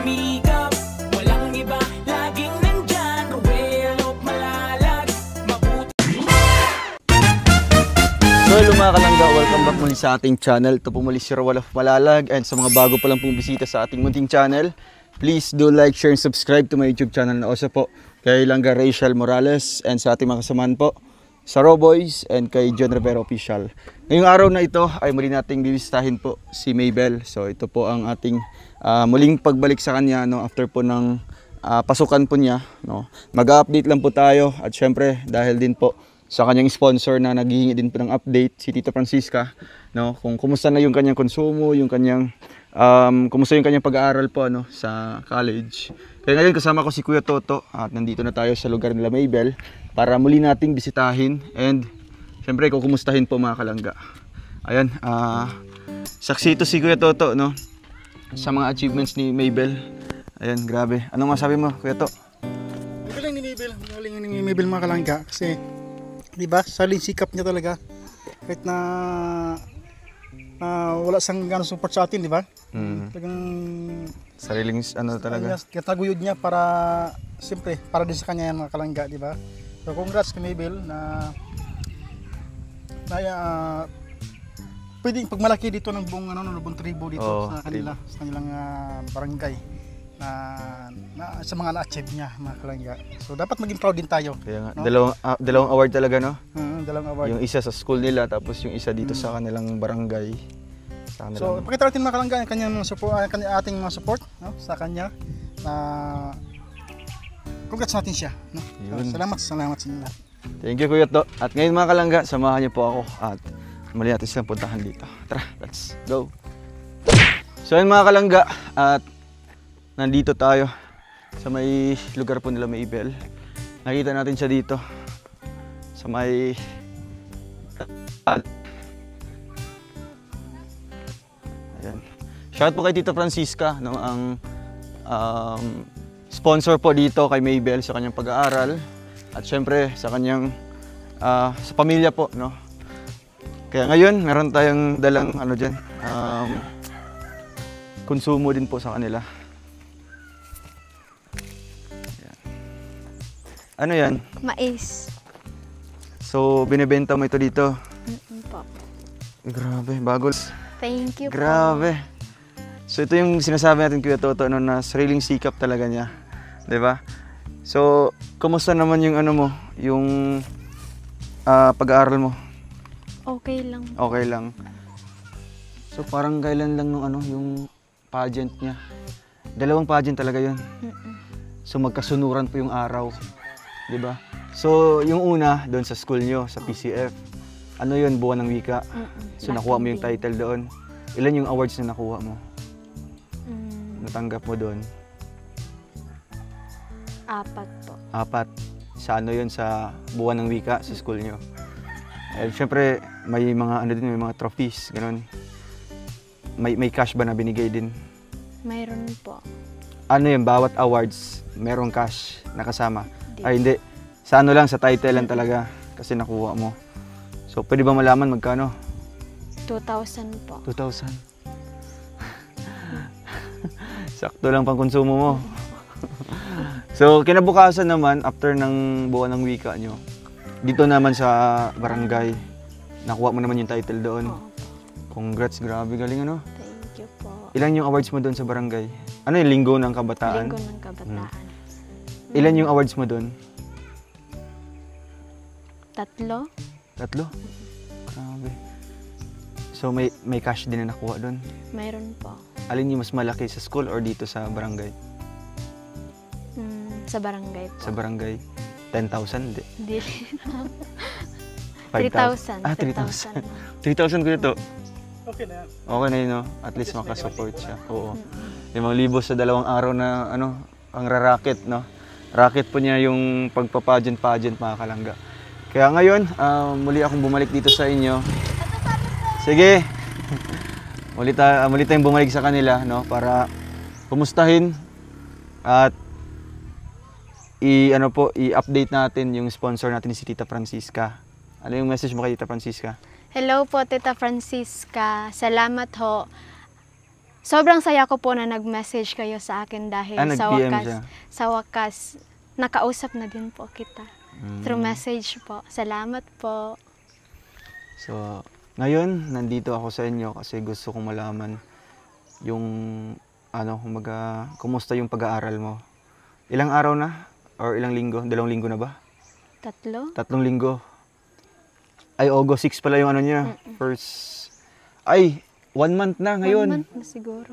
sumikap, walang iba, laging nandyan. Ruel of Malalag, mabuti. So hello mga kalangga, welcome back muli sa ating channel. Ito po muli si Ruel of Malalag, and sa mga bago pa lang pong bisita sa ating munting channel, please do like, share, and subscribe to my YouTube channel na also po kay Langga Rachel Morales and sa ating mga kasamahan po sa Raw Boys and kay John Rivera Official. Ngayong araw na ito ay muli nating bibisitahin po si Maybel. So ito po ang ating muling pagbalik sa kanya, no, after po ng pasukan po niya, no. Mag-update lang po tayo at syempre dahil din po sa kanyang sponsor na naghihingi din po ng update, si Tita Francisca, no, kung kumusta na yung kanyang konsumo, yung kanyang kumusta yung kanyang pag-aaral po, no, sa college. Kaya ngayon kasama ko si Kuya Toto at nandito na tayo sa lugar nila Maybel para muli nating bisitahin and syempre kukumustahin po mga kalangga. Ayan, saksi ito si Kuya Toto, no, sa mga achievements ni Maybel. Ayan, grabe. Anong masabi mo, Kuya Toto? Magaling ni Maybel, mga kalangga kasi di ba, saling sikap niya talaga kahit na wala siyang gano'ng support sa atin, di ba? Talagang sariling ano talaga. Kataguyod niya para siyempre para din sa kanya yan mga kalangga, di ba? So congrats kay Maybel na pwedeng pagmalaki dito ng buong buong tribo dito sa kanila, sa kanilang barangay na sa mga na-achieve niya mga kalangga. So dapat maging proud din tayo. Kaya nga, no? Dalawang award talaga, no? Dalawang award. Yung isa sa school nila tapos yung isa dito sa kanilang barangay. Sa kanilang... So pakita natin mga kalangga ang kanyang support, ating mga support, no, sa kanya. Congrats natin siya, no? So, salamat sa inyo. Thank you Kuya To. At ngayon mga kalangga, samahan niyo po ako at muli natin silang puntahan dito. Tara, let's go. So yun mga kalangga, at nandito tayo sa may lugar po nila Maybel. Nakita natin siya dito sa may ayan. Shout po kay Tita Francisca, no, ang sponsor po dito kay Maybel sa kanyang pag-aaral at syempre sa kanyang sa pamilya po, no. Kaya ngayon meron tayong dalang ano diyan, konsumo din po sa kanila. Ano yan? Mais. So, binibenta mo ito dito? Po. Grabe, bago. Thank you. Grabe. Po. So, ito yung sinasabi natin Kuya Toto, no, na sariling sikap talaga niya. Diba? So, kumusta naman yung ano mo, yung pag-aaral mo? Okay lang. Okay lang. So, parang kailan lang nung ano, yung pageant niya? Dalawang pageant talaga yun. So, magkasunuran po yung araw. Diba? So, yung una, doon sa school nyo, sa PCF, ano yun, Buwan ng Wika. So, nakuha mo yung title doon. Ilan yung awards na nakuha mo? Natanggap mo doon? 4 po. 4. Sa ano yun, sa Buwan ng Wika, sa school nyo. Eh, syempre, may mga, ano din, may mga trophies, gano'n. May cash ba na binigay din? Mayroon po. Ano yun, bawat awards, merong cash nakasama? Ay hindi, sa ano lang, sa title lang talaga kasi nakuha mo. So pwede ba malaman magkano? 2,000 po. 2,000? Sakto lang pang konsumo mo. So kinabukasan naman, after ng Buwan ng Wika nyo, dito naman sa barangay, nakuha mo naman yung title doon. Congrats, grabe, galing ano? Thank you po. Ilan yung awards mo doon sa barangay? Ano yung Linggo ng Kabataan? Linggo ng Kabataan. Ilan yung awards mo doon? 3. 3? Grabe. So may cash din na nakuha doon? Mayroon po. Alin yung mas malaki, sa school or dito sa barangay? Sa barangay po. Sa barangay? 10,000? Hindi. 3,000. 3,000. 3,000 ko ito. Okay na yan. Okay na yun, no? At least makasupport siya. Oo. 5,000 sa 2 araw na ano, ang racket, no? Racket po niya yung pagpa-pageant mga kalangga. Kaya ngayon, muli akong bumalik dito sa inyo. Sige. muli tayong bumalik sa kanila, no, para kumustahin at i-update natin yung sponsor natin si Tita Francisca. Ano yung message mo kay Tita Francisca? Hello po, Tita Francisca. Salamat ho. Sobrang saya ko po na nag-message kayo sa akin dahil nag-PM siya. sa wakas, nakausap na din po kita. Through message po. Salamat po. So, ngayon, nandito ako sa inyo kasi gusto kong malaman yung, kumusta yung pag-aaral mo. Ilang araw na? Or ilang linggo? 2 linggo na ba? 3? 3 linggo. Ay, August 6 pala yung niya. First, ay, 1 month na 1 ngayon. month na siguro.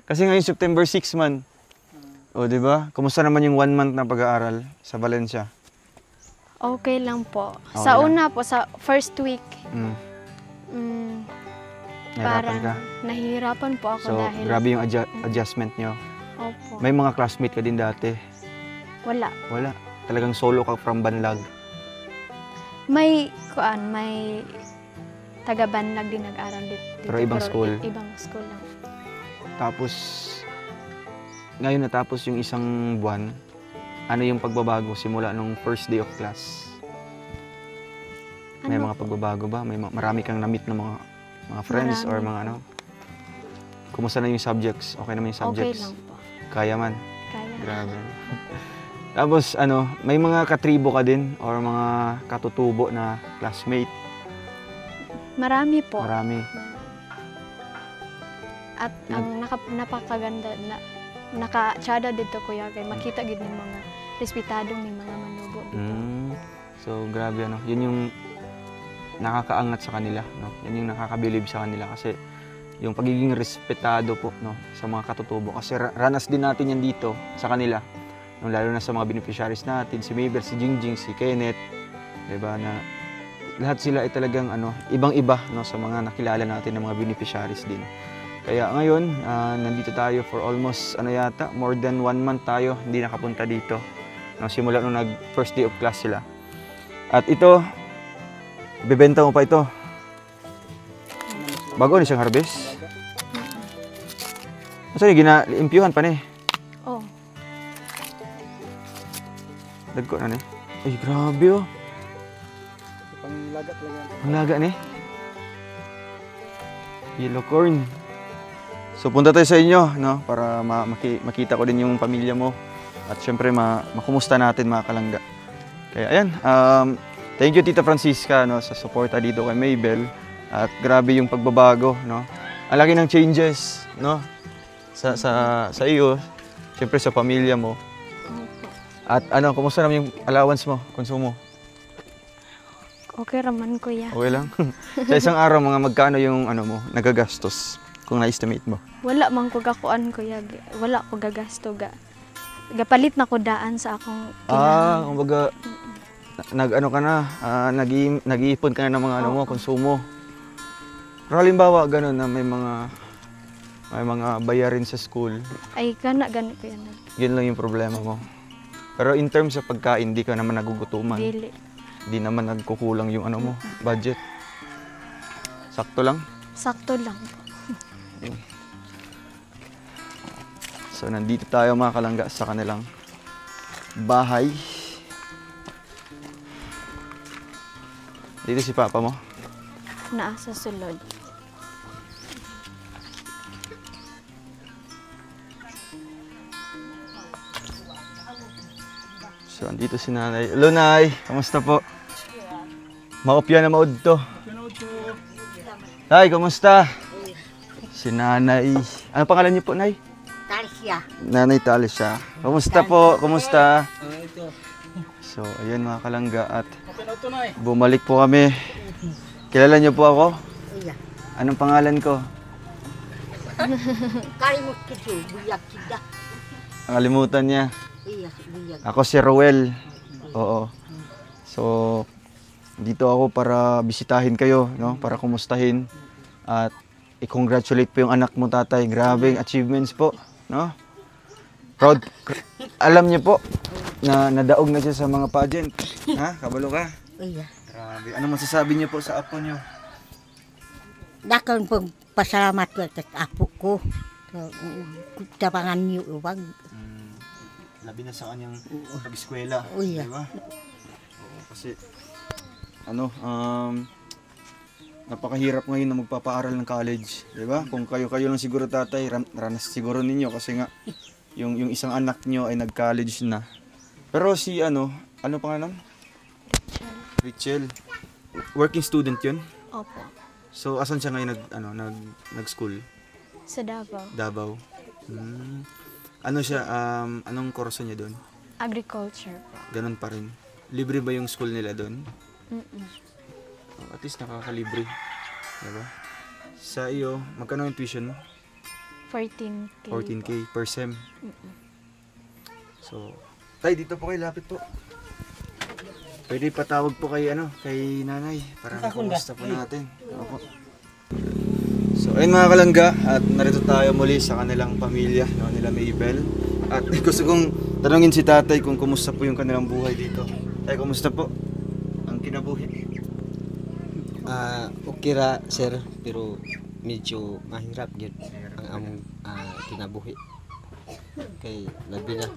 Kasi ngayon September 6 man. O, di ba? Kumusta naman yung 1 month na pag-aaral sa Valencia? Okay lang po. Okay Sa lang. una po, sa first week, Nahirapan ka? nahihirapan po ako So, dahil... grabe yung adjustment nyo. Opo. May mga classmate ka din dati. Wala. Wala. Talagang solo ka from Banlag. May taga-Banlag din nag-aral dito. Pero ibang school? Ibang school lang. Tapos, ngayon natapos yung isang buwan, ano yung pagbabago simula nung first day of class? May mga pagbabago ba? Marami kang na-meet ng mga friends or mga ano? Kumusta na yung subjects? Okay naman yung Okay subjects? lang po. Kaya man? Kaya. Grabe. Tapos may mga katribo ka din or mga katutubo na classmate? Marami po. Marami. At ang napakaganda na naka-tsada dito kuya kay makita gid ng mga respetadong ni mga manubo dito. So grabe yun yung nakakaangat sa kanila, no? Yan yung nakakabilib sa kanila kasi yung pagiging respetado po, no, sa mga katutubo kasi ranas din natin yan dito sa kanila, no, lalo na sa mga beneficiaries natin, si Mabel, si Jingjing, si Kenneth, 'di ba, na lahat sila ay talagang ibang-iba, no, sa mga nakilala natin ng mga beneficiaries din. Kaya ngayon, nandito tayo for almost more than 1 month tayo hindi nakapunta dito. No, simula nung first day of class sila. At ito, ibebenta mo pa ito. Bago ni siyang harvest. Masa ni gina-impyuhan pa ni? Oh, Dagko na ni. Ay, grabe oh. Panglagat lang yan. Ang laga ni. Yellow corn. So punta tayo sa inyo, no, para makita ko din yung pamilya mo at syempre makumusta natin mga kalangga. Kaya ayan, thank you Tita Francisca, no, sa suporta dito kay Mabel at grabe yung pagbabago, no. Ang laki ng changes, no, sa iyo, syempre sa pamilya mo. At kumusta naman yung allowance mo, konsumo? okay raman kuya. Okay lang. Sa isang araw mga magkano yung mo nagagastos kung na-estimate mo? Wala man ko gakuan kuya. Wala ko gagasto ga. Gapalit na ko daan sa akong Kumbaga ka na, nag-iipon ka na ng mga mo, konsumo. Pero halimbawa ganun na may mga bayarin sa school, Ay gana ko yan. yun lang yung problema mo. Pero in terms sa pagkain, di ka naman nagugutuman. Dili. Di naman nagkukulang yung mo, budget. Sakto lang. Sakto lang po. So nandito tayo mga kalangga sa kanilang bahay. Dito si Papa mo. Naa sa sulod. So andito si Nanay. Hello Nay, kamusta po? Maopya na maud to. Nay, kamusta? Si Nanay. Ano pangalan niyo po, Nay? Talsya. Nanay Talisha. Kamusta po? Kamusta? So, ayan mga kalangga at bumalik po kami. Kilala niyo po ako? Iya. Anong pangalan ko? Kalimut kito, buyag kita. Nakalimutan niya. Iya, buyag. Ako si Roel. Oo. So, dito ako para bisitahin kayo, no? Para kumustahin at i-congratulate po yung anak mo, tatay. Grabing achievements po, no? Proud. Alam niyo po na nadaog na siya sa mga pageant. Ha? Kabalo ka? Iya. Grabe. Ano masasabi niyo po sa apo niyo? Dakon pagpasalamat ko sa apo ko. Tapangan niyo, wag. Labi na sa kanyang pag-eskwela. Oh, iya. Diba? Oo, kasi napakahirap ngayon na magpapaaral ng college, 'di ba? Kung kayo lang siguro tatay, ranas siguro ninyo kasi nga yung isang anak nyo ay nag-college na. Pero si ano pangalan? Richel. Working student 'yun? Opo. So asan siya ngayon nag-school? Sa Davao. Davao. Ano siya anong kurso niya doon? Agriculture po. Ganun pa rin. Libre ba yung school nila doon? At least nakakalibre. Diba? Sa iyo, magkano yung tuition mo? 14K. 14K per sem. So, tay, dito po kayo, lapit po. Pwede patawag po kay nanay para makumusta po natin. Opo. So, ayun mga kalangga, at narito tayo muli sa kanilang pamilya, nila Mabel. At gusto kong tanungin si tatay kung kumusta po yung kanilang buhay dito. Tay, kumusta po ang kinabuhi? Okay ra sir, pero medyo mahirap gyud ang among kinabuhi. Kay labi na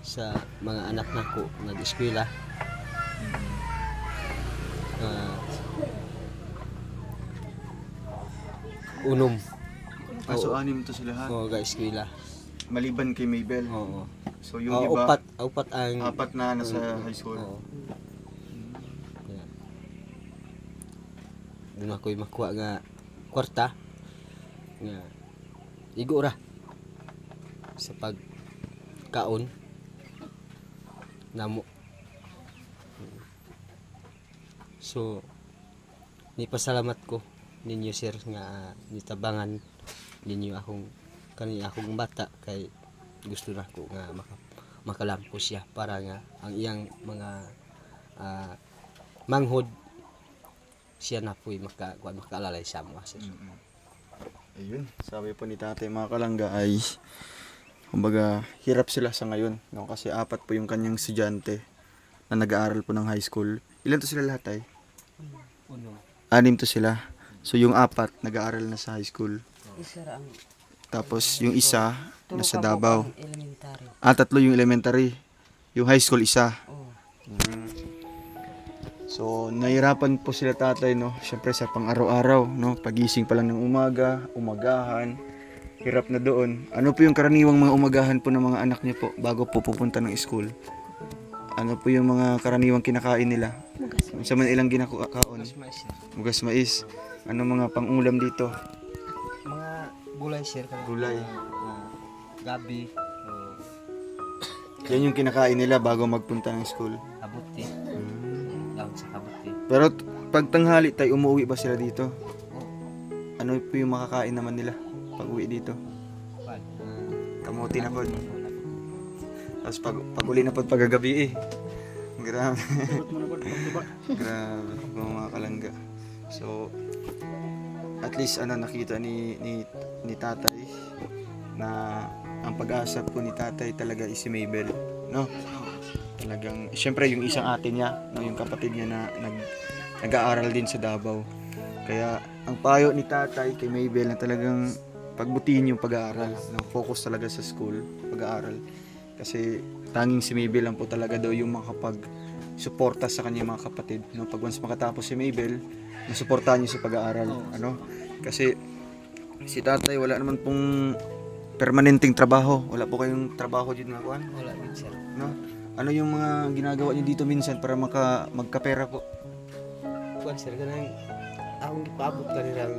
sa mga anak nako nag-eskwela. Unom. So, anim to sila ha? Oo, ga-eskwela. Maliban kay Mabel. Oo. So, yung iba, Upat ang apat na nasa high school. Oo. Kaya, doon ako'y makuha nga kwarta nga igo ra sa pagkaon namo. So nipasalamat ko ninyo sir nga nitabangan ninyo akong bata kay gusto na ko nga makalampo siya para nga ang iyang mga manghod siya na po'y makaalalay sa mga sir. Ayun, sabi po ni tatay mga kalangga ay kumbaga hirap sila sa ngayon, no? Kasi apat po yung kanyang estudyante na nag-aaral po ng high school. Ilan to sila lahat ay? Anim to sila. So yung apat nag-aaral na sa high school. Tapos yung isa nasa Davao. Tatlo yung elementary. Yung high school isa. So nahirapan po sila tatay, no? Syempre sa pang-araw-araw, no? Pagising pa lang ng umaga, umagahan. Hirap na doon. Ano po yung karaniwang mga umagahan po ng mga anak niyo po bago po pupunta ng school? Ano po yung mga karaniwang kinakain nila? Sa man ilang ginakaon? Mugas mais. Ano mga pang-ulam dito? Mga gulay sir. Gulay. Gabi. Yan yung kinakain nila bago magpunta ng school. Kabuti. Daon sa kabuti. Pero pag tanghali tayo, umuwi ba sila dito? Ano po yung makakain naman nila pag uwi dito? Kamuti na po. Tapos pag uli na po pagagabi eh. Grabe. Grabe mga kalangga. So at least nakita ni tatay na ang pag-asa po ni tatay talaga is si Mabel, no? Talagang syempre yung isang ate niya, no, yung kapatid niya na nag-aaral din sa Davao. Kaya ang payo ni tatay kay Mabel na talagang pagbutihin yung pag-aaral, no? Focus talaga sa school, pag-aaral. Kasi tanging si Mabel lang po talaga daw yung makapag-suporta sa kanyang mga kapatid, no? Pag once makatapos si Mabel, masuportahan niyo sa pag-aaral, ano? Kasi si tatay wala naman pong permanenteng trabaho. Wala po kayong trabaho dito na kuan? Wala din sir. No? Ano yung mga ginagawa niyo dito minsan para magkapera po? Kuan sir, kanang akong gipaabot kanilang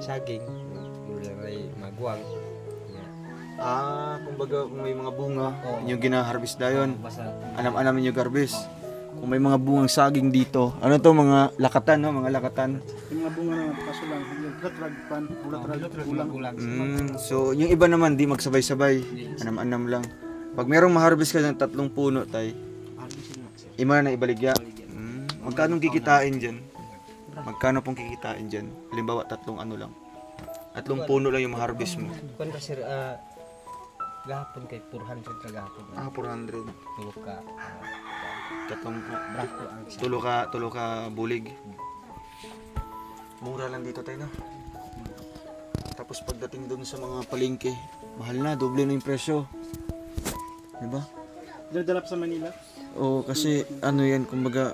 saging. Mula ray magwang. Kumbaga kung may mga bunga, Oo. yung gina-harvest dayon. Basta Anam-anam niyo garbis. Kung may mga bungang saging dito, ano to, mga lakatan, no? Mga lakatan. Yung mga bunga na kaso lang, yung latlag, ulang. So, yung iba naman, di magsabay-sabay. Anam-anam lang. Pag merong ma-harvest ka ng 3 puno, tay, ima na ibaligya. Magkano kikitain dyan? Magkano pong kikitain dyan? Halimbawa, 3 ano lang. 3 puno lang yung ma-harvest mo. kuan ka sir, gahapon kay 400 ka gahapon. 400. Tulog ka. Brako ang isa. Tulo ka bulig. Mura lang dito tayo, no? Tapos pagdating doon sa mga palengke, mahal na, doble na yung presyo. Diba? Dadalap sa Manila. Oo, kasi ano yan, kumbaga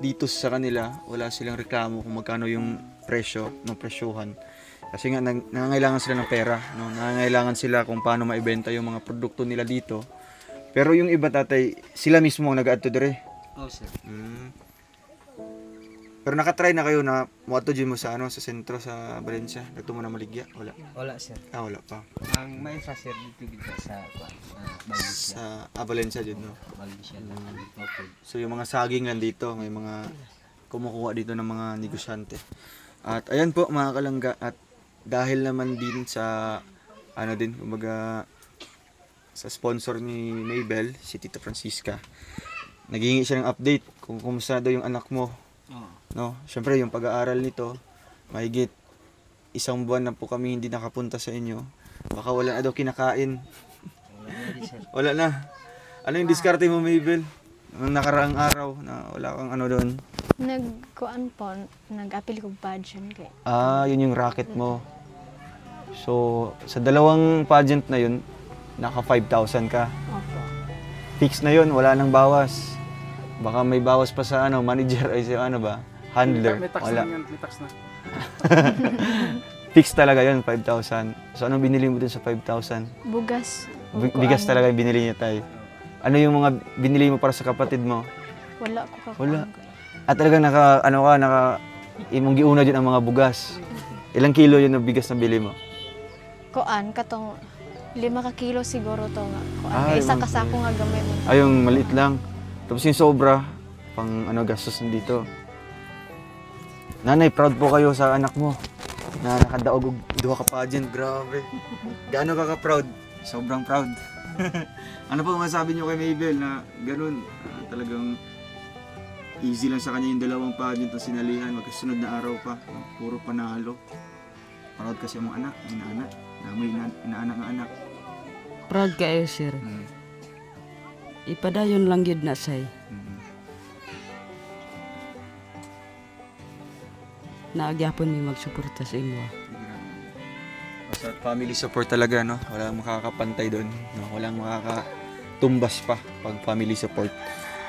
dito sa kanila, wala silang reklamo kung magkano yung presyo, ng presyohan. Kasi nga nangangailangan sila ng pera, no? Nangangailangan sila kung paano maibenta yung mga produkto nila dito. Pero yung iba tatay, sila mismo ang nag-add to dire. Oh, sir. Pero nakatry na kayo na muadto dyan mo sa sa sentro sa Valencia? Nagto mo na maligya? Wala. Wala, sir. Wala pa. Ang may sir dito sa Valencia. Sa Valencia dyan, no? Valencia lang. Okay. So yung mga saging lang dito, may mga kumukuha dito ng mga negosyante. At ayan po mga kalangga, at dahil naman din sa kumbaga sa sponsor ni Mabel, si Tita Francisca, naghihingi siya ng update kung kumusta daw yung anak mo. No, syempre yung pag-aaral nito, mahigit 1 buwan na po kami hindi nakapunta sa inyo. Baka wala na daw kinakain. Wala na. Ano yung diskarte mo, Mabel? Nung nakaraang araw na wala kang doon? Nagkuan po, nag-apil kog pageant kay. Yun yung racket mo. So, sa 2 pageant na yun, naka 5,000 ka. Opo. Fix na yun, wala nang bawas. Baka may bawas pa sa manager ay sa handler. May tax Wala. na yan, may tax na. Fix talaga yun, 5,000. So, anong binili mo dun sa 5,000? Bugas. Bigas talaga yung binili niya tayo. Ano yung mga binili mo para sa kapatid mo? Wala ko kakuan. Wala. At talagang imong giuna dyan ang mga bugas. Ilang kilo yun ng bigas na bili mo? Kuan katong 5 ka kilo siguro to nga. Kuan kay isa 5 ka sako nga gamay mo. Yung maliit lang. Tapos yung sobra, pang gastos nandito. Nanay, proud po kayo sa anak mo na nakadaog og 2 ka pageant. Grabe. Gaano ka ka-proud? Sobrang proud. Ano po masabi niyo kay Mabel na ganun? Talagang easy lang sa kanya yung 2 pageant na sinalihan. Magkasunod na araw pa. Puro panalo. Proud kasi ang mga anak, inaanak. Namoy inaanak ng anak. Proud kayo, sir. Ipadayon lang yun na say. Naagyapon mi magsuporta sa imo. Basta family support talaga, no? Walang makakapantay doon, no? Walang makakatumbas pa pag family support.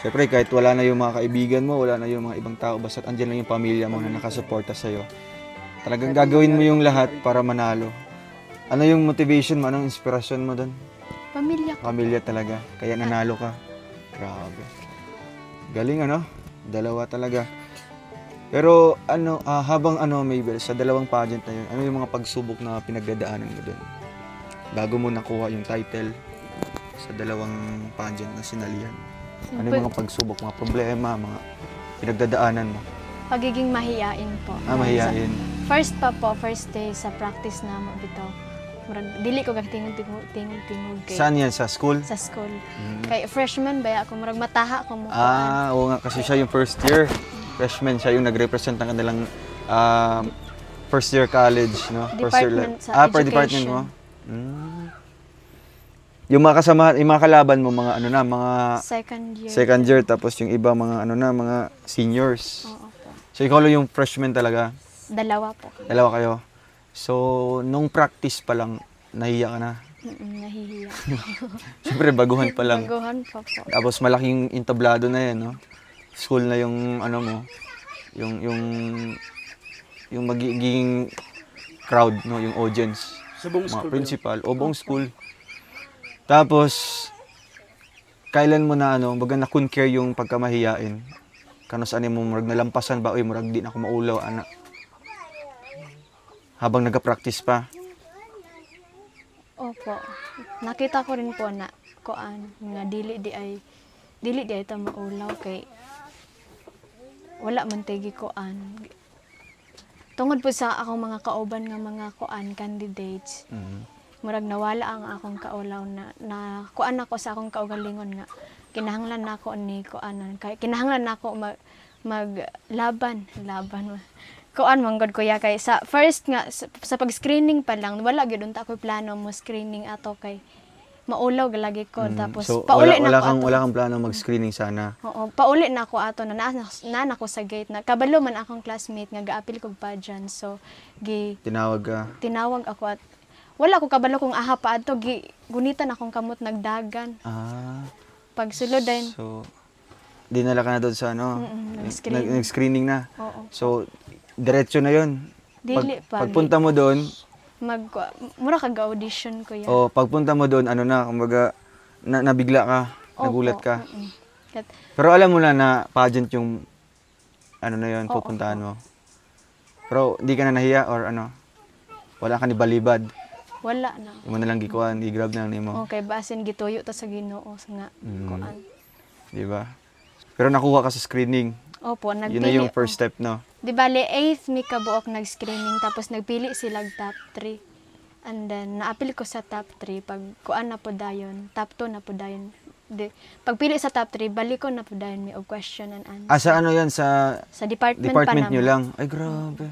Siyempre, kahit wala na yung mga kaibigan mo, wala na yung mga ibang tao, basta andyan lang yung pamilya mo na nakasuporta sa'yo. Talagang gagawin mo yung lahat para manalo. Ano yung motivation mo? Anong inspirasyon mo doon? Pamilya ko. Pamilya talaga. Kaya nanalo ka. Grabe. Galing, 2 talaga. Pero habang Mabel, sa 2 pageant na yun, ano yung mga pagsubok na pinagdadaanan mo doon? Bago mo nakuha yung title sa 2 pageant na sinalihan. Ano yung mga pagsubok, mga problema, mga pinagdadaanan mo? Pagiging mahiyain po. Mahiyain. First day sa practice na mo bitaw. Murag dili ko tingog kay. Saan yan? Sa school? Sa school. Kay freshman ba ako murag mataha ko mo. Oo nga, kasi siya yung first year. Freshman siya yung nag-represent ng kanilang first year college, no? Department sa per department education. mo? Yung mga kasama, yung mga kalaban mo, mga mga Second year. tapos yung iba mga mga seniors. Oo po. So ikaw lang yung freshman talaga? 2 po. 2 kayo? So, nung practice pa lang, nahiya ka na? Nahihiya. Siyempre, baguhan pa lang. Baguhan pa po. Tapos malaking entablado na yan, no? School na yung mo, yung magiging crowd, no, yung audience, Sa buong mga school. principal, o buong school. Tapos kailan mo na baga na-conquer yung pagkamahiyain? Kano saan mo murag nalampasan ba, oy murag di na ako maulaw anak? Habang nagka-practice pa. Opo. Nakita ko rin po na kuan nga dili di ay ta maulaw kay wala man tigi kuan. Tungod po sa akong mga kauban nga mga kuan candidates. Murag nawala ang akong kaulaw na kuan ako sa akong kaugalingon nga kinahanglan nako ni kuanan kay kinahanglan nako maglaban kuan manggod kuya kay sa first nga sa pag-screening pa lang wala gyud unta ko plano mo screening ato kay maulaw lagi ko tapos So, pauli na wala kang plano mag-screening sana. Oo, pauli na ako ato na ko sa gate na kabalo man akong classmate nga gaapil kog pageant so tinawag ako at wala ko kabalo kung aha pa adto gunitan akong kamot nagdagan. Pagsulod din. So dinala ka na doon sa ano, nag-screening. nag-screening na. Oo. So, diretso na yun. Dili pa. Pagpunta mo doon, Mura kag-audition ko yan. o pagpunta mo doon, ano na, kumbaga, nabigla ka, Opo, nagulat ka. Kat- Pero alam mo na pageant yung, ano na yun, Oo, pupuntahan mo. Pero hindi ka na nahiya or ano, wala ka ni balibad. Wala na. Yung mo nalang gikuhan, i-grab na lang nimo. Okay, basin gituyo ta sa Ginoo sa nga kuan. Di ba? Pero nakuha ka sa screening. Opo, nagpili. Yun na yung first step, no? Di bale, 8th mi kabuok nag-screening tapos nagpili silag top 3. And then naapil ko sa top 3 pag kuan na po dayon, top 2 na po dayon. Pagpili sa top 3, balik ko na po dayon mi og question and answer. Sa ano yan? Sa Department pa nyo naman. lang? Ay, grabe.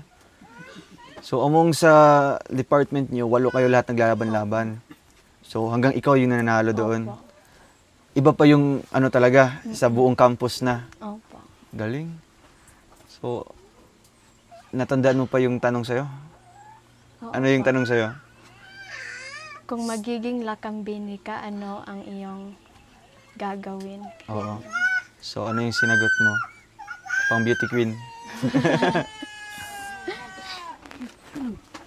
So, among sa department nyo, 8 kayo lahat naglalaban-laban. So, hanggang ikaw yung nananalo doon. Opo. Iba pa yung ano talaga, sa buong campus na. Opo. Galing. So, natandaan mo pa yung tanong sa'yo? Oo Ano yung po. tanong sa'yo? Kung magiging lakambini ka, ano ang iyong gagawin? Oo. So, ano yung sinagot mo? Pang beauty queen.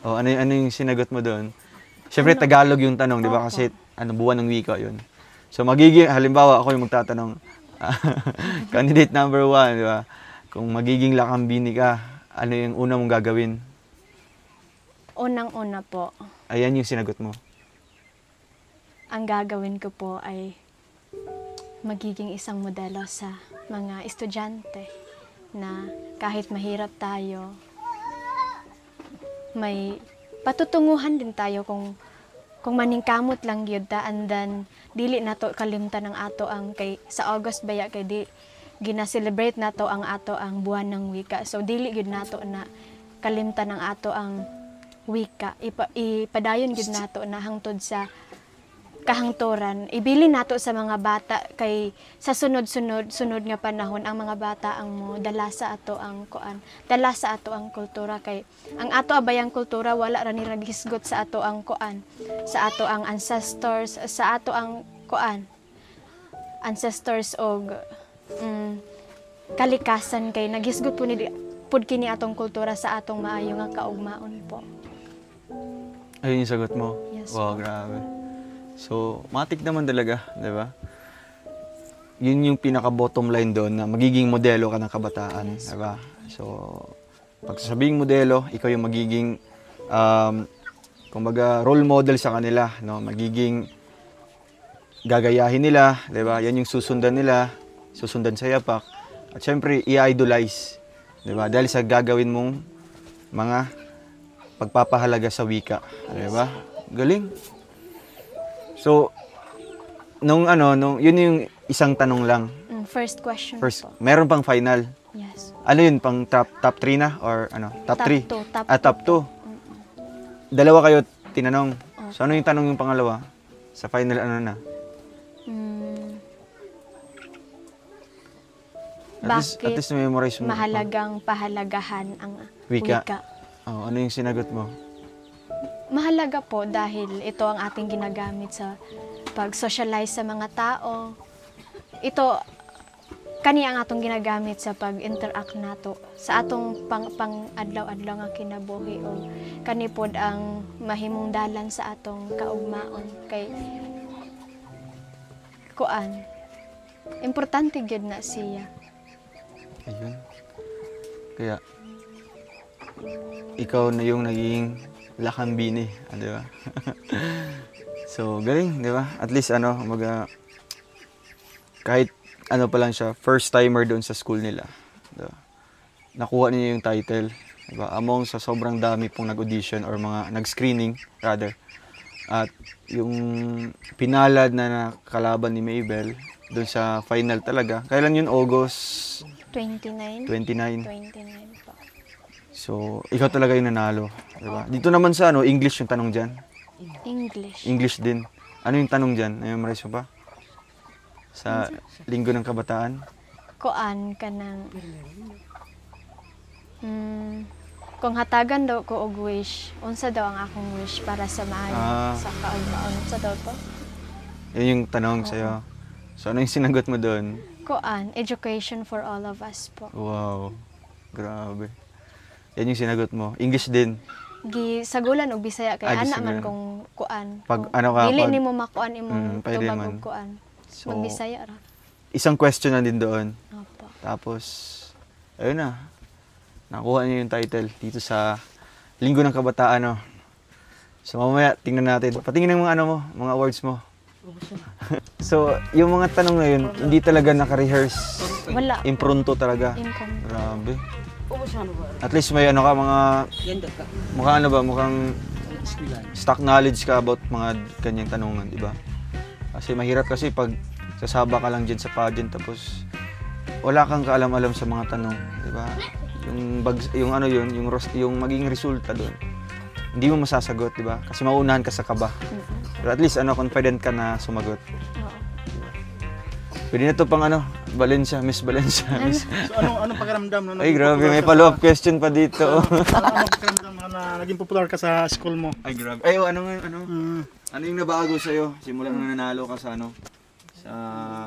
Ano yung sinagot mo doon? Siyempre, Tagalog yung tanong, di ba? Opo. Kasi buwan ng wika yun. So, magiging, halimbawa, ako yung magtatanong, candidate number 1, di ba? Kung magiging lakambini ka, ano yung una mong gagawin? Unang-una po, Ayan yung sinagot mo. ang gagawin ko po ay magiging isang modelo sa mga estudyante na kahit mahirap tayo, may patutunguhan din tayo kung maningkamot lang gyud ta, and then dili nato kalimtan ng ato ang kay sa August baya kay di gina-celebrate nato ang ato ang buwan ng wika. So dili gyud nato na kalimtan ng ato ang wika. Ipadayon gyud nato na hangtod sa kahangturan. Ibili nato sa mga bata kay sa sunod nga panahon ang mga bata ang mo dala sa ato ang kuan, dala sa ato ang kultura kay ang ato abayang kultura wala ra ni nagisgot sa ato ang kuan, sa ato ang ancestors, sa ato ang kuan, ancestors og kalikasan kay nagisgot po ni pud kini atong kultura sa atong maayo nga kaugmaon po. Ayun yung sagot mo? Yes, Wow, grabe. So, matik naman talaga, di ba? Yun yung pinaka-bottom line doon na magiging modelo ka ng kabataan, Yes. di ba? So, pag sasabing modelo, ikaw yung magiging, kumbaga, role model sa kanila, no? Magiging gagayahin nila, di ba? Yan yung susundan nila, susundan sa yapak. At syempre, i-idolize, di ba? Dahil sa gagawin mong mga pagpapahalaga sa wika, di ba? Galing. So, nung yun yung isang tanong lang. First question First, po. meron pang final. Yes. Ano yun, pang top 3 na? Or ano, top 3? two, top Top 2. Dalawa kayo tinanong. So, ano yung tanong yung pangalawa? Sa final, ano na? At least memorize mo. Mahalagang pahalagahan ang Wika. wika? Oh, ano yung sinagot mo? Mahalaga po dahil ito ang ating ginagamit sa pag-socialize sa mga tao. Ito, kani ang atong ginagamit sa pag-interact nato sa atong pang-adlaw-adlaw nga kinabuhi o kani pod ang mahimong dalan sa atong kaugmaon kay kuan. Importante gyud na siya. Ayun. Kaya, ikaw na yung naging lakambini, di ba? So, galing, di ba? At least, kahit pa lang siya, first timer doon sa school nila. Diba? Nakuha niya yung title. Diba? Among sa sobrang dami pong nag-audition or mga nag-screening, rather. At yung pinalad na nakalaban ni Mabel, doon sa final talaga. Kailan yun? August 29 po. So, ikaw talaga yung nanalo. Diba? Dito naman sa English yung tanong dyan. English din. Ano yung tanong dyan? Memorize mo ba? Sa Linggo ng Kabataan? Kuan ka ng kung hatagan daw ko og wish, unsa daw ang akong wish para sa maayo sa kaugmaon? Unsa daw to? Yun yung tanong sa'yo. So, ano yung sinagot mo doon? Education for all of us po. Wow. Grabe. Yan yung sinagot mo. English din. Gisagulan og Bisaya kay ana gisagulan. man kung kuan. Pag ano ka, Dili pag- nimo makuan imong pwede tubag man. og kuan. So, Magbisaya ra. isang question na din doon. Opo. Tapos, ayun na. Nakuha niyo yung title dito sa Linggo ng Kabataan, no? So, mamaya, tingnan natin. Patingin ng mga ano mo, mga awards mo. So, yung mga tanong na yun, hindi talaga naka-rehearse. Wala. Impronto talaga. Income. Grabe. At least may ano ka, mga, mukhang ano ba, mukhang stock knowledge ka about mga ganyang tanungan, di ba? Kasi mahirap kasi pag sasaba ka lang dyan sa pageant tapos wala kang kaalam-alam sa mga tanong, di ba? Yung ano yun, yung magiging resulta doon. Hindi mo masasagot, di ba? Kasi mauunahan ka sa kaba. Pero at least ano, confident ka na sumagot. Oo. Pwede na to pang ano, Valencia, Miss Valencia. Miss. So anong pakiramdam na Ay, naging grabe, popular may ka follow-up question pa dito. anong pakiramdam na naging popular ka sa school mo? Ay, grabe. Ay, ano Mm. ano yung nabago sa'yo? Simula nung nanalo ka sa ano? Sa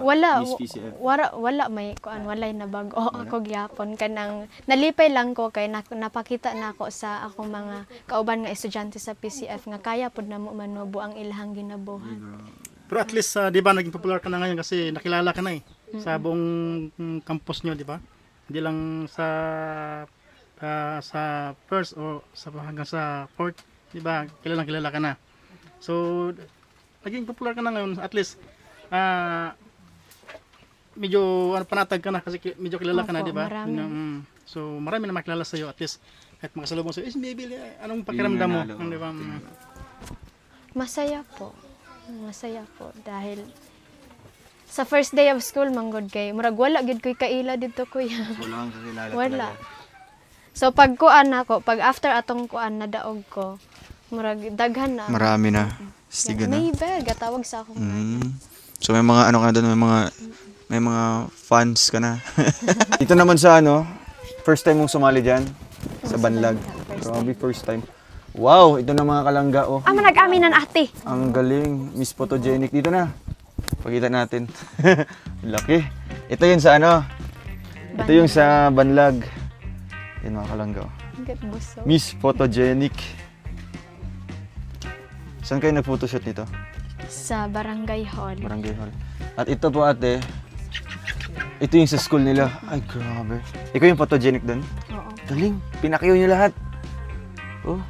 Wala, Miss PCF. wala may kuan, walay na bago ako gyapon kanang nalipay lang ko kay napakita na ako sa akong mga kauban nga estudyante sa PCF nga kaya pud namo manubo ang ilahang ginabuhat. Pero at least, di ba, naging popular ka na ngayon kasi nakilala ka na sa buong campus nyo, di ba? Hindi lang sa first o hanggang sa fourth, di ba? Kilala ka na. So, naging popular ka na ngayon, at least, medyo panatag ka na kasi medyo kilala ka na, Opo, di ba? marami. So, marami na makilala sa'yo, at least, kahit makasalubong sa'yo, baby, anong pakiramdam mo? nanalo. Di ba? Masaya po. Masaya po dahil sa first day of school manggod kay murag wala gid koy kaila dito kuya. Wala kang kakilala Wala. talaga. So pag kuan ako, pag after atong kuan nadaog ko, murag daghan na. Marami na. Stiga na. May bag gatawag sa akong So may mga ano ka na doon, may mga fans ka na. Dito naman sa ano, first time mong sumali diyan sa Banlag. Grabe, first time. Wow, ito na mga kalangga oh. Ama nag-aminan ate. Ang galing, Miss Photogenic. Dito na. Pakita natin. Laki. Ito yun sa ano? Ito yung sa Banlag. Yan mga kalangga oh. Gat buso. Miss Photogenic. Saan kayo nag-photoshoot nito? Sa Barangay Hall. Barangay Hall. At ito po ate, ito yung sa school nila. Ay, grabe. Ikaw yung photogenic doon? Oo. Galing. Pinakyaw niyo lahat. Oh.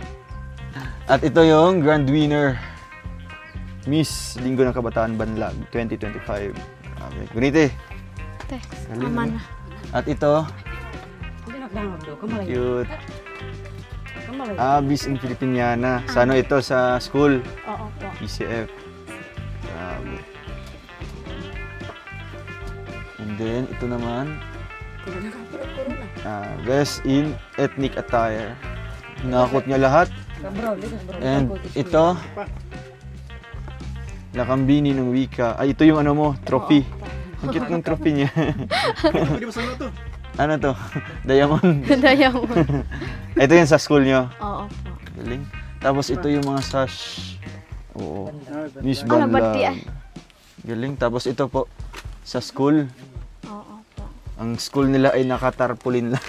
At ito yung grand winner. Miss Linggo ng Kabataan Banlag 2025. Grabe. Gunite. Te, Galing, ama no? na. At ito, cute. Abis in Filipiniana. Sa ano ito? Sa school. Oo po. PCF. Grabe. And then, ito naman. Best in ethnic attire. Hinakot niya lahat. And ito, Lakambini ng Wika. Ay, ito yung ano mo, trophy. Ang cute ng trophy niya. Pwede mo sa to? Ano to? Diamond. Diamond. Ito yung sa school niyo. Oo po. Galing. Tapos ito yung mga sash. Oo. Miss Ano, ba't di Banlag. Galing. Tapos ito po, sa school. Oo po. Ang school nila ay nakatarpulin lang.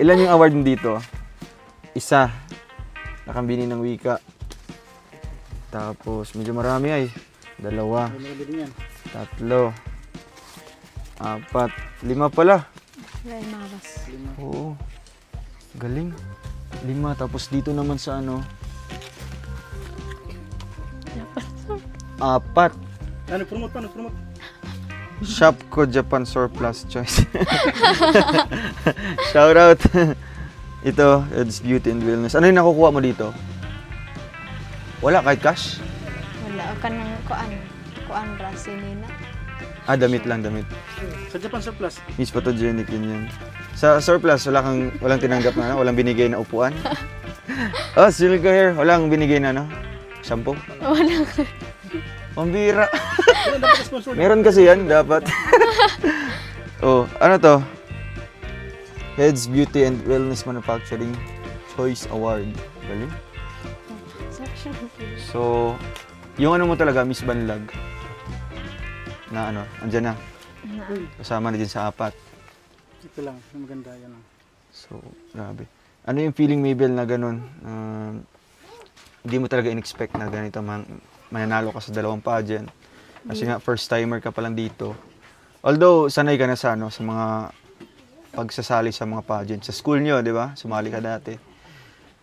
Ilan yung award dito? Isa. Nakambini ng Wika. Tapos medyo marami ay. 2. Marami din yan. 3. 4. 5 pala. Very maras. Oo. Galing. 5. Tapos dito naman sa ano. 4. Ano, promote pa, promote. Shopko Japan Surplus Choice. Shout out. Ito, it's Beauty and Wellness. Ano yung nakukuha mo dito? Wala, kahit cash? Wala ka nang kuan ra sinina. Ah, damit lang, damit. Sa Japan Surplus. Miss Photogenic yun yan. Sa surplus, walang tinanggap na, walang binigay na upuan. Oh, silk hair, walang binigay na, no? Shampoo? Wala. Pambira. Ano dapat sponsor? Meron kasi yan, dapat. Oh, ano to? Heads Beauty and Wellness Manufacturing Choice Award. Galing. So, yung ano mo talaga, Miss Banlag, na ano, andyan na. Kasama na din sa 4. Ito lang, yung maganda yan. So, grabe. Ano yung feeling, Mabel, na ganun? Hindi mo talaga in-expect na ganito mananalo ka sa 2 pageant. Kasi nga, first timer ka pa lang dito. Although, sanay ka na sa mga pagsasali sa mga pageant. Sa school nyo, di ba? Sumali ka dati.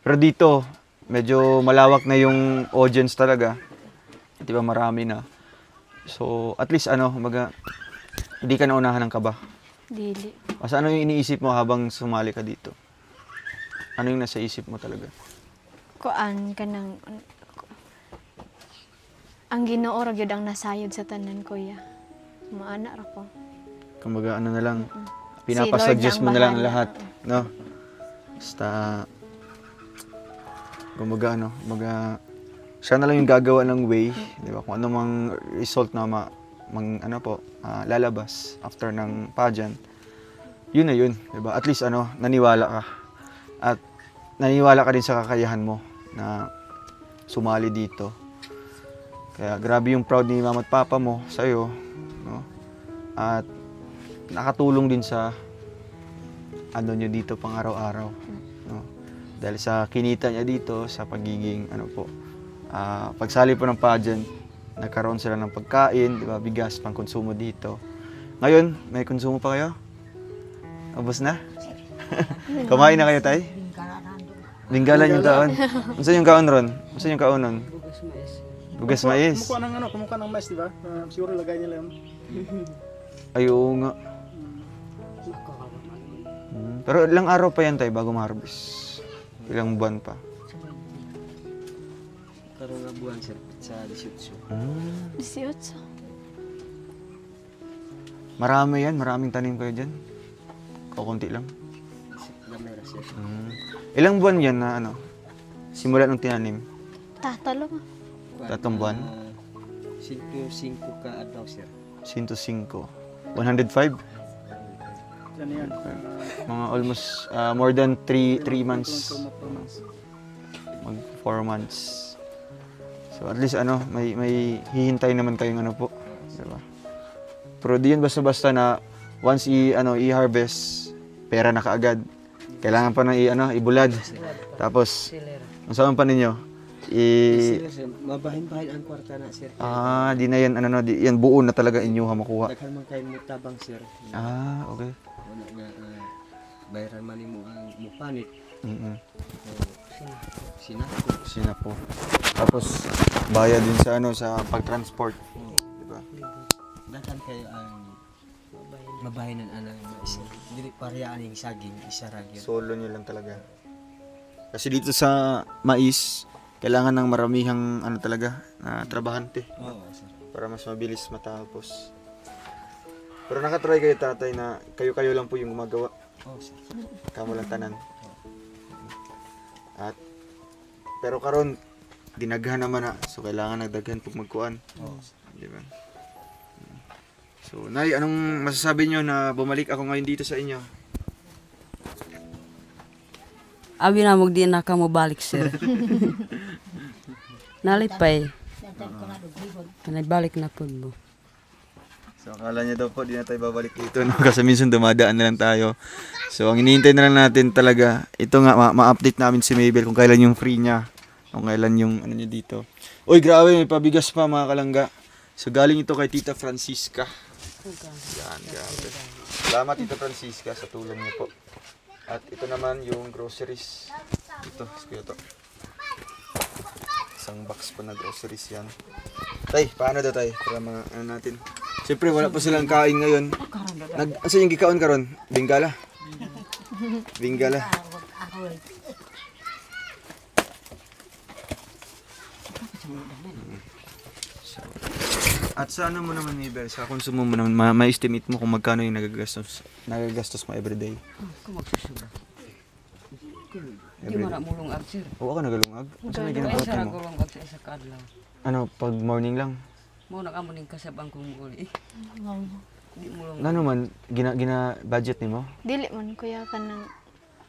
Pero dito, medyo malawak na yung audience talaga. Di ba, marami na. So, at least hindi ka naunahan ng kaba. Dili. Mas ano yung iniisip mo habang sumali ka dito? Ano yung nasa isip mo talaga? Kuan ka ng... Ang Ginoo ra gyud ang nasayod sa tanan, kuya. Maana ra ko. Kumbaga na lang, Si pinapasuggest Lord mo ang na lang bahala. lahat. No? Basta, kumbaga, siya na lang yung gagawa ng way, di ba? Kung ano mang result na lalabas after ng pageant, yun na yun, di ba? At least naniwala ka. At naniwala ka din sa kakayahan mo na sumali dito. Kaya grabe yung proud ni mama at papa mo sa'yo, no? At nakatulong din sa nyo dito pang araw-araw, no? Dahil sa kinita niya dito sa pagiging pagsali po ng pageant, nagkaroon sila ng pagkain, di ba, bigas pang konsumo dito. Ngayon, may konsumo pa kayo? Ubos na? Kumain na kayo, tay? Binggalan yung kaon. Unsa yung kaon ron? Unsa yung kaon ron? Bugas mais. Kumukha ng mais, di ba? Siguro lagay nila yun. Ay, oo nga. Pero ilang araw pa yan, tay, bago ma-harvest? Ilang buwan pa? Karon nga buwan sir sa 18. 18. Marami yan, maraming tanim kayo dyan. Kakunti lang. Gamay ra sir. Ilang buwan yan na simula nung tinanim? Tatalo. 3 buwan? 5 ka adlaw sir. 105? 105? Yan yan. Mga almost more than 3 months. Mag 4 months. So at least may hihintay naman kayong po, di ba? Pero di yun basta-basta na once i-harvest, pera na kaagad. Kailangan pa nang ibulad. Tapos ang saan pa ninyo? Sir, mabahin-bahin ang kwarta na sir. Di na yan di yan buo na talaga inyo makuha. Daghan man kay mo tabang sir. Okay. Wala nga bayaran man nimo ang mupanit. Sinapo. Tapos bayad din sa pag-transport. Di ba? Daghan kayo ang mabahinan anang mais. Dili parehas aning saging isa ra gyud. Solo nyo lang talaga. Kasi dito sa mais, kailangan ng maramihang talaga na trabahante. Oo, sir. Para mas mabilis matapos. Pero nakatry kayo, tatay, na kayo-kayo lang po yung gumagawa. Oo, sir. Kamo lang tanan. Pero karon dinaghan naman na. So kailangan nagdaghan pag magkuan. Oo. Di ba? So, Nay, anong masasabi nyo na bumalik ako ngayon dito sa inyo? Abi na di na ka mo balik sir. Nalipay. Nagbalik na po mo. So, akala niya daw po, di na tayo babalik dito, no? Kasi minsan dumadaan na lang tayo. So, ang hinihintay na lang natin talaga, ito nga, ma-update namin si Mabel kung kailan yung free niya. Kung kailan yung niya dito. Uy, grabe, may pabigas pa mga kalangga. So, galing ito kay Tita Francisca. Yan, grabe. Salamat, Tita Francisca, sa tulong niyo po. At ito naman yung groceries. Ito, kuya to. Isang box pa na groceries yan. Tay, paano daw tay? Para mga natin. Siyempre wala pa silang kain ngayon. Asa yung gikaon karon? Bingala. Bingala. At sa ano mo naman, Mabel, sa konsumo mo naman, ma-estimate mo kung magkano yung nagagastos mo everyday? Kung magsusuba. Di mo na mulungag sir. Oo, ako nagalungag. Ano may Ay ginagawa sir mo? gulungag sa isa ka adlaw. Ano, pag morning lang? Mo nakamuning kasabang kong guli. Di mulungag. Ano man, gina-budget ni mo? Dili man kuya kanang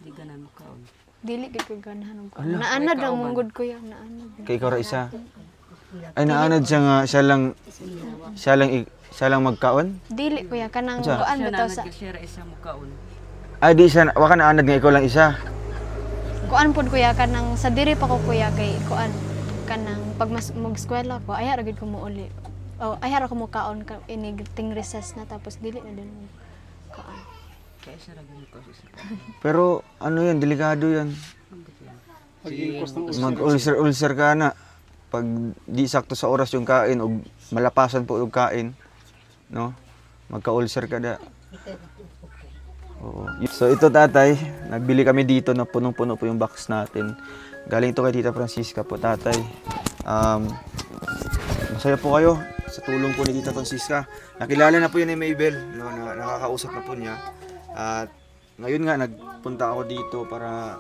Di ganan mo kaon. dili gid ko ganahan og Ala. naanad May ang kauban. munggod kuya, naanad. Kay ikaw ra isa. Ay naanad siya nga, siya lang Siya lang magkaon? Dili kuya kanang Unsa? kuan Siya bitaw na sa nagkasira isa mo kaon. Ay, di siya, waka na anad nga ikaw lang isa. kuan pod kuya kanang sa diri pa ko kuya kay kuan kanang pag mas mag-eskwela ko ay ra gid ko mo uli. Oh, ay ra ko mo kaon ka ini ting recess na tapos dili na din mo kuan. Kaya isa ra gyud ko sa. Pero ano yan, delikado yan. Magiging cost ng Mag-ulcer ka na. Pag di sakto sa oras yung kain o malapasan po yung kain, no? Magka-ulcer ka na. Oo. So ito tatay, nagbili kami dito na punong-puno po yung box natin. Galing to kay Tita Francisca po tatay. Masaya po kayo sa tulong po ni Tita Francisca. Nakilala na po yun ni Mabel, no? Nakakausap na po niya. At ngayon nga nagpunta ako dito para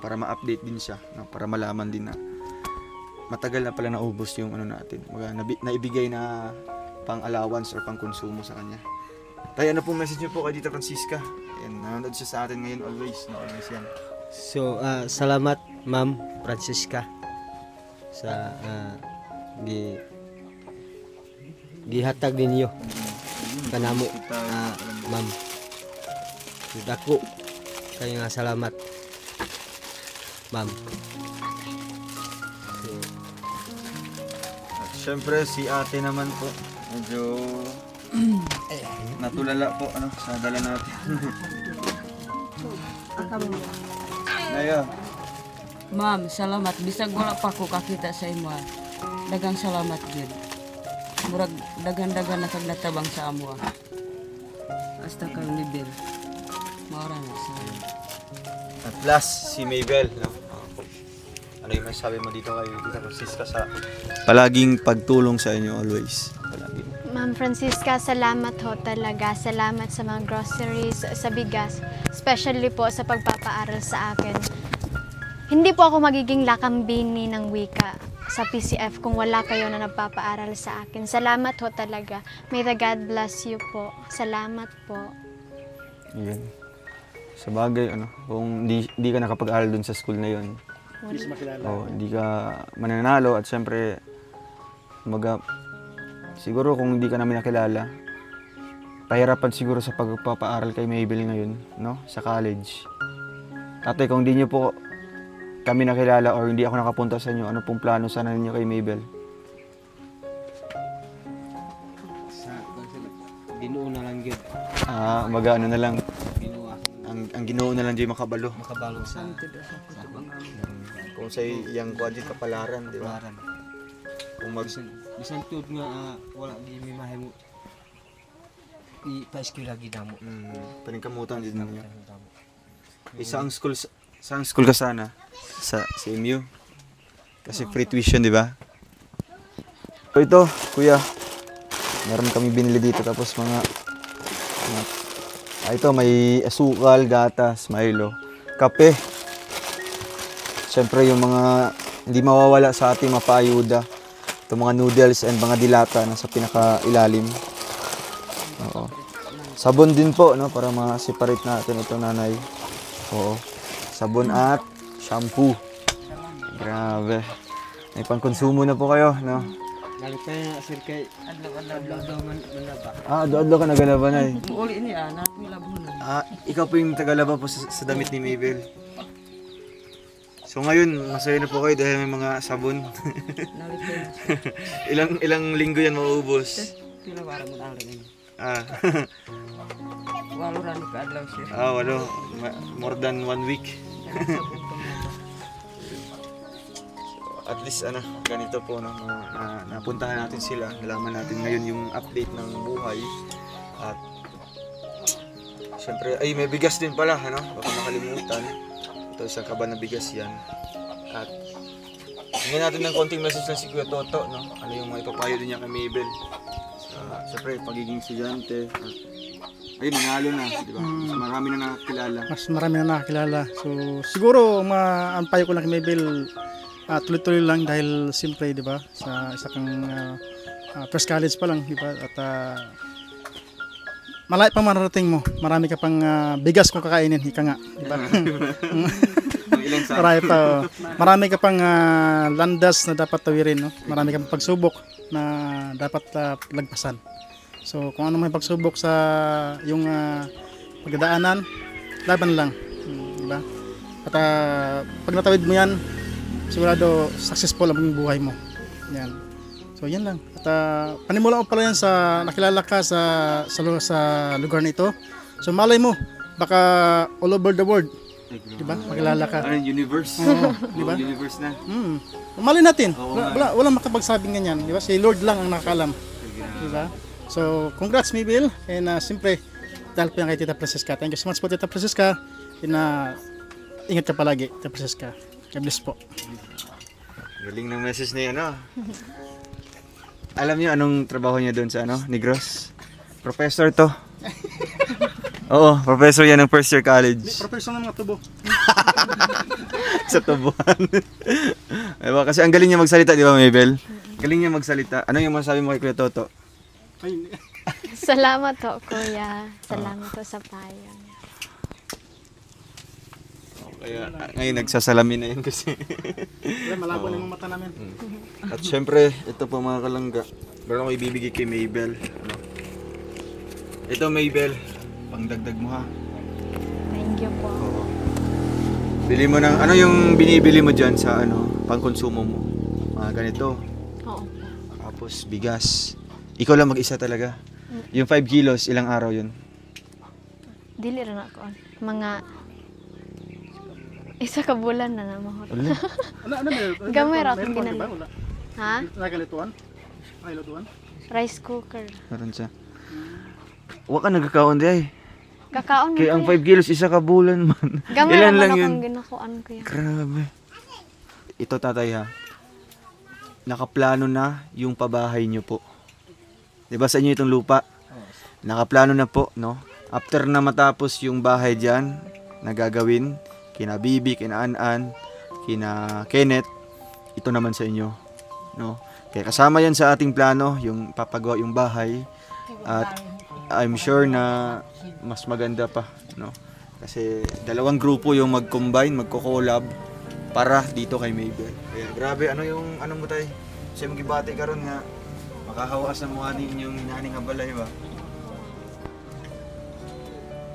para ma-update din siya, no? Para malaman din na matagal na pala naubos yung natin. Naibigay na pang allowance or pang konsumo sa kanya. Tayo, ano pong message niyo po kay Tita Francisca? Ayan, nanonood siya sa atin ngayon always. No? Always yan. So, salamat Ma'am Francisca sa gihatag ninyo kanamo Ma'am. Dako kayo nga salamat Ma'am. So, At syempre si ate naman po, medyo natulala po sa dala natin. Ayo. Ma'am, salamat. Bisag wala pa ko kakita sa imo. Dagang salamat gyud. Murag dagan-dagan na kag natabang sa amo. Hasta karon ni Bel. Maura na sa. At last, si Mabel. No? Ano yung masasabi mo dito kay Tita Francisca sa palaging pagtulong sa inyo always? Palagi. Ma'am Francisca, salamat ho talaga. Salamat sa mga groceries, sa bigas. Especially po sa pagpapaaral sa akin. Hindi po ako magiging lakambini ng wika sa PCF kung wala kayo na nagpapaaral sa akin. Salamat ho talaga. May the God bless you po. Salamat po. Yan. Sa bagay, kung di ka nakapag-aral dun sa school na yun, Please makilala. hindi ka mananalo at syempre, siguro kung hindi ka namin nakilala, pahirapan siguro sa pagpapaaral kay Mabel ngayon, no? Sa college. Tatay, kung hindi niyo po kami nakilala or hindi ako nakapunta sa inyo, ano pong plano sana ninyo kay Mabel? sa Ginoo na lang gyud. Mag-ano na lang, Ginoo ang Ginoo na lang di makabalo. makabalo sa Kung sa iyang kwadit kapalaran, di ba? baran. Kung Bisan tud nga wala di mi mahimo. I-pa-skill lagi damo. paningkamutan din niya. Isang school saan school ka sana? Sa MU. Kasi free tuition, di ba? So ito, kuya. Meron kami binili dito tapos ito may asukal, gatas, Milo, kape. Siyempre yung mga hindi mawawala sa ating mapayuda. Itong mga noodles and mga dilata na sa pinakailalim. Oo. Sabon din po, no, para ma-separate natin ito, nanay. Oo. Sabon at shampoo. Grabe. May pangkonsumo na po kayo, no? Nalipay na sir kay adlaw man ba. Adlo ka nagalaban ay. Muuli ni anak ni labunan. Ikaw po yung tagalaba po sa damit ni Mabel. So ngayon, masaya na po kayo dahil may mga sabon. Nalipay na. ilang linggo yan mauubos. Pila wala mo ang rin. Walo ra ni adlaw sir. Walo. More than 1 week. At least ganito po, no, napuntahan natin sila, nalaman natin ngayon yung update ng buhay. At syempre, may bigas din pala, baka nakalimutan. Ito, isang kaba na bigas yan. At hingin natin ng konting message ng si Kuya Toto, no? Ano yung mga ipapayo din niya kay Mabel. Syempre, pagiging estudyante. Ayun, nanalo na, di ba? Mas marami na nakakilala. Mas marami na nakakilala. So siguro ang payo ko lang kay Mabel, tuloy-tuloy lang dahil siyempre, di ba, sa isa kang first college pa lang, di ba, at Malay pa mararating mo. Marami ka pang bigas kung kakainin, ika nga. Diba? Ilan sa Marami pa. Marami ka pang landas na dapat tawirin, no? Marami ka pang pagsubok na dapat lagpasan. So kung ano may pagsubok sa yung pagdadaanan, laban lang. Diba? At pag natawid mo yan, sigurado successful ang buhay mo. Yan. So yan lang. At panimula mo pala yan sa nakilala ka sa lugar na ito. So malay mo, baka all over the world. Diba? Makilala ka. Ano, universe? Oo, diba? Universe na. Malay natin. Walang makapagsabing ganyan. Diba? Si Lord lang ang nakakalam. Diba? So congrats Maybel. And siyempre, dahil po yan kay Tita Francesca. Thank you so much po Tita Francesca. And ingat ka palagi Tita Francesca. God bless po. Galing ng message ni ano. Alam niyo anong trabaho niya doon sa Negros? Professor to. Oo, professor yan ng first year college. Professor ng mga tubo. Sa tubuan. Diba? Kasi ang galing niya magsalita, di ba Maybel? Galing niya magsalita. Ano yung masasabi mo kay Kuya Toto? Salamat ho, kuya. Salamat ho sa payo. Kaya ngayon nagsasalamin na yun kasi. Malabo na yung mata namin. At syempre, ito po mga kalangga. Meron ako ibibigay kay Maybel. Ito Maybel, pangdagdag mo ha. Thank you po. Bili mo ng, ano yung binibili mo dyan sa pangkonsumo mo? Mga ganito. Oo. Tapos bigas. Ikaw lang mag-isa talaga. Yung 5 kilos, ilang araw yun? Dili rin ako. Mga isa ka bulan na naman. Gamay ra akong ginala. Ha? Nagalituan? Ay, lutuan? Rice cooker. Meron siya. Huwag ka nagkakaon di ay. Kakaon Kaya ang kuya. 5 kilos, isa ka bulan man. Gamay Ilan ra lang man yun? akong ginakuan kuya. Grabe. Ito tatay ha. Nakaplano na yung pabahay nyo po. Diba sa inyo itong lupa? Nakaplano na po, no? After na matapos yung bahay dyan, nagagawin, kina Bibi, kina An-An, kina Kenneth, ito naman sa inyo, no? Kaya kasama yan sa ating plano, yung papagawa yung bahay. At I'm sure na mas maganda pa, no? Kasi dalawang grupo yung mag-combine, magko-collab para dito kay Maybel. Kaya grabe, ano mo tayo? Siya magibati ka ron nga, makahawas ng mukha ninyong inaning abalay ba?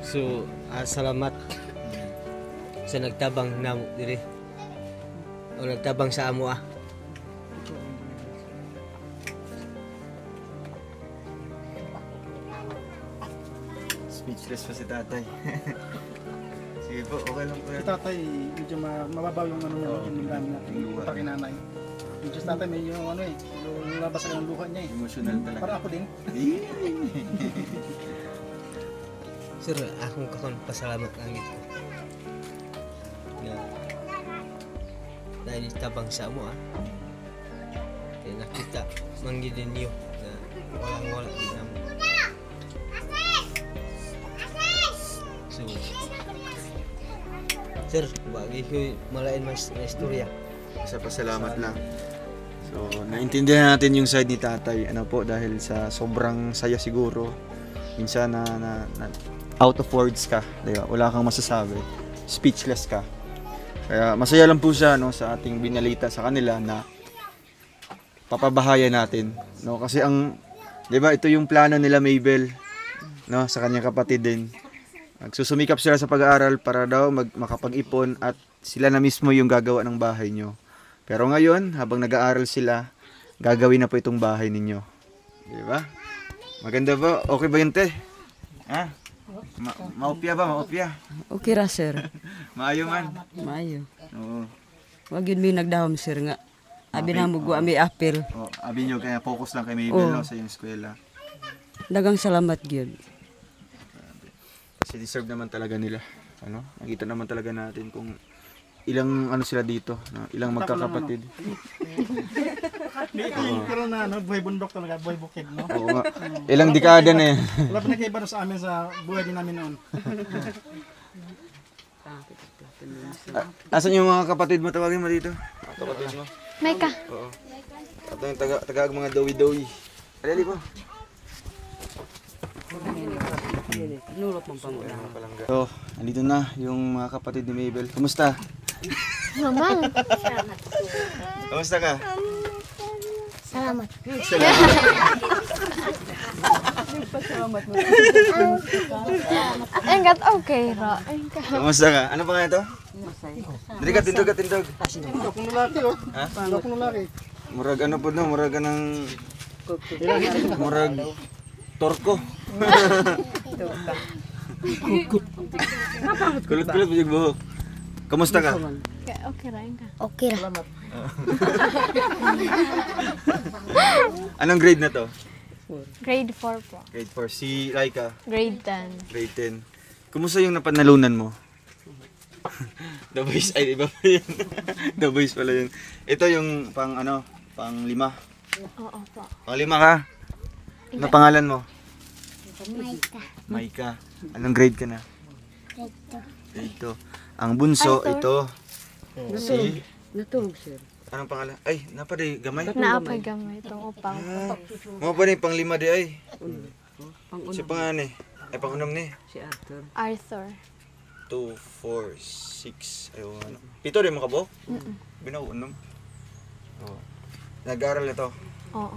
So, salamat sa nagtabang namo diri. O nagtabang sa amo Speechless pa si tatay. Sige po, okay lang po Si yan. tatay, medyo mababaw yung yung nilami natin. Luha. Yung pakinanay. Medyo si tatay, medyo labas ka ng luha niya eh. Emotional talaga. Para ako din. Sir, akong kakon pasalamat langit ko. Na tabang sa amo Kaya nakita manggilin niyo na walang-wala din namo. So, sir, bagay ko malain mas na istorya. Sa pasalamat lang. So, naintindihan natin yung side ni tatay. Ano po, dahil sa sobrang saya siguro. Minsan na out of words ka. Diba? Wala kang masasabi. Speechless ka. Kaya masaya lang po siya sa ating binalita sa kanila na papabahaya natin. No? Kasi diba, ito yung plano nila Maybel. No? Sa kanyang kapatid din. Nagsusumikap sila sa pag-aaral para daw makapag-ipon at sila na mismo yung gagawa ng bahay nyo. Pero ngayon, habang nag-aaral sila, gagawin na po itong bahay ninyo. Diba? Maganda ba? Okay ba yun, te? Ha? Maupya ba? Maupya? Okay ra sir. Maayo man. Maayo. Oo. Wag yun may nagdahom sir nga. Abi na mo gwa may apel. Oh, abi nyo, kaya focus lang kay Maybel Oo. sa iyong eskwela. Dagang salamat gyud. Kasi deserve naman talaga nila. Nakita naman talaga natin kung ilang sila dito, no? Ilang magkakapatid. Pero na buhay bundok talaga, buhay bukid, no? Oo nga. Ilang dekada na yan. Wala pa nagkaiba sa amin sa buhay din namin noon. Asan yung mga kapatid mo? Tawagin mo dito. Mga kapatid mo. May ka. Oo. Ito yung taga mga dawi-dawi. Alili po. Nulot mong pangulang. So, andito na yung mga kapatid ni Mabel. Kumusta? Mamang. Kumusta ka? Salamat. Enggak okay ra. Enggak. Kumusta ka? Ano pa nga ito? Dili ka, tindog ka, tindog. Akong lalaki oh. Ha? Akong lalaki. Murag ano po no? Murag ka ng... Murag... Torko. Kulot-kulot mo yung buhok. Kumusta ka? Okay ra enggak. Okay ra. Anong grade na to? Grade 4 po. Grade 4. Si Laika, Grade 10. grade 10. Kumusta yung napanalunan mo? The Voice, ay iba pa yun. The Voice pala yun. Ito yung pang ano, pang 5. Oo po. Pang 5 ka? Ano pangalan mo? Maika. Anong grade ka na? Grade 2. Ang bunso, Ay, ito. Si... Natulog, sir. Anong pangalan? Ay, napaday, gamay. Naapay gamay itong upang. Mo pa rin, pang 5 di ay. Pang-unom Si pangan eh. Ay, pang unom ni. si Arthur. Arthur. 2, 4, 6, ayaw ano. 7 rin mo ka bo? Binaunom. Oh. Nag-aaral ito. Oo.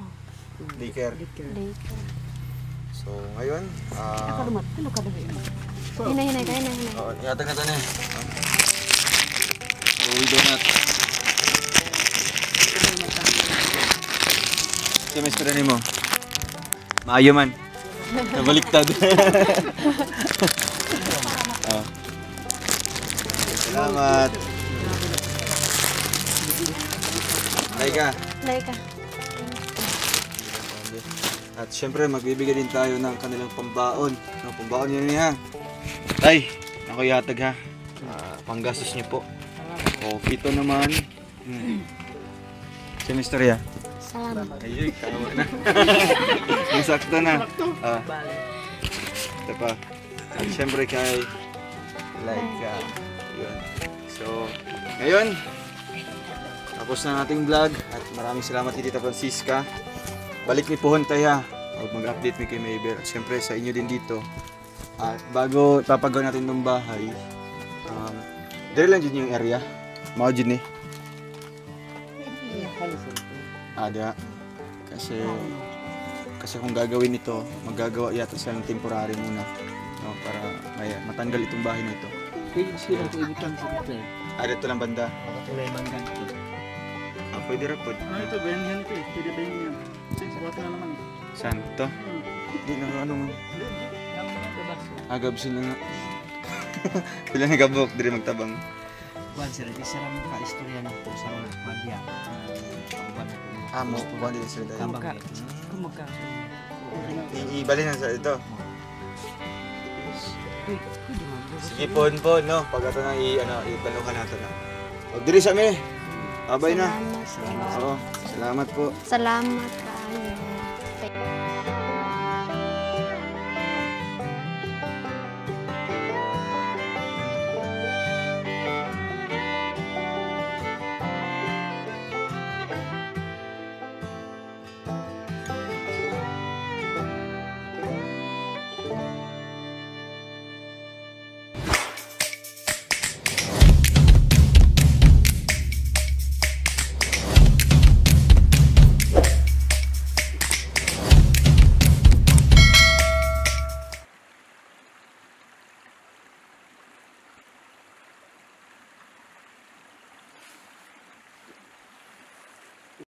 Daycare. Later. So, ngayon, Hinay-hinay ka, hinay-hinay. oh, yatag na ito na eh. Uwi donut. Ito may eskwela mo. Maayo man. Nabaliktad. Oh. Salamat. Laika. Laika. At syempre magbibigay din tayo ng kanilang pambaon. No, pambaon yun ha. Tay, ako yatag ha. Panggastos niyo po. O, ito naman. Semester ya. Salamat. Ayun, tama na. Yung sakto na. Ito pa. At syempre kay Laika. Yun. So, ngayon, tapos na nating vlog. At maraming salamat kay Tita Francisca. Balik ni Pohon tayo ha. Huwag mag-update mi kay Mabel. At syempre sa inyo din dito. At bago papagawa natin ng bahay, dire lang dyan yung area. Mao dyan eh. Ada. Kasi kung gagawin ito, maggagawa yata sila ng temporary muna. No, para matanggal itong bahay na ito. Pwede sila ko ibitan sa ito. Ada ito lang banda. Tulay bang ganito. Pwede rin po. Ito ba yan ito eh. Pwede ba yan? Subuhat na naman eh. Saan to? Hindi na ano mo. Agab sila nga. Pila na gabok, dire magtabang. Kuan sir, di sila mo ka-istorya na po sa mga pandya. Mo, kuha din sila dahil. Kumagka. Kumagka. Ibalik na sa ito. Sige po, no? Pag ito na ibalukan natin na. O, diri sa amin. Abay na. Salamat. Oo, salamat po. Salamat kayo.